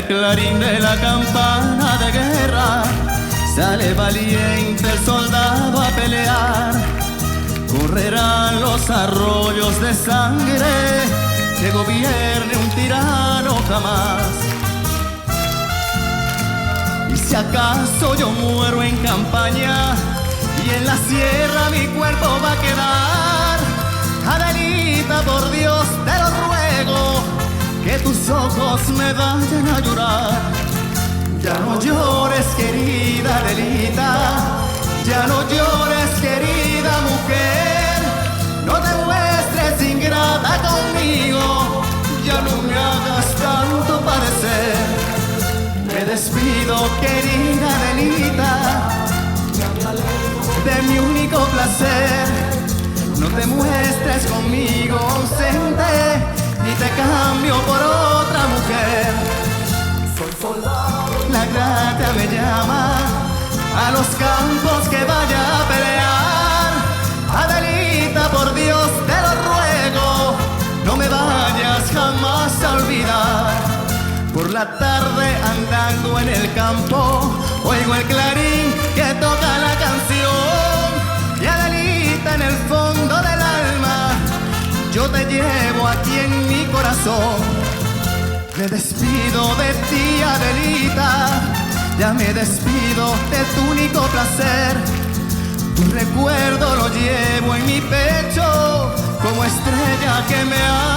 el clarín de la campana de guerra, sale valiente el soldado a pelear. Correrán los arroyos de sangre, que gobierne un tirano jamás. Y si acaso yo muero en campaña y en la sierra mi cuerpo va a quedar, Adelita, por Dios te lo ruego, que tus ojos me vayan a llorar. Ya no llores, querida Adelita, ya no llores, querida mujer, no te muestres ingrata conmigo, ya no me hagas tanto padecer. Me despido, querida Adelita, de mi único placer. No te muestres conmigo ausente, ni te cambio por otra mujer. La gracia me llama a los campos que vaya a pelear. Adelita, por Dios te lo ruego, no me vayas jamás a olvidar. Por la tarde andando en el campo, oigo el clarín que toca la canción. Y Adelita, en el fondo del alma, yo te llevo aquí en mi corazón. Me despido de ti, Adelita, ya me despido de tu único placer. Tu recuerdo lo llevo en mi pecho como estrella que me ha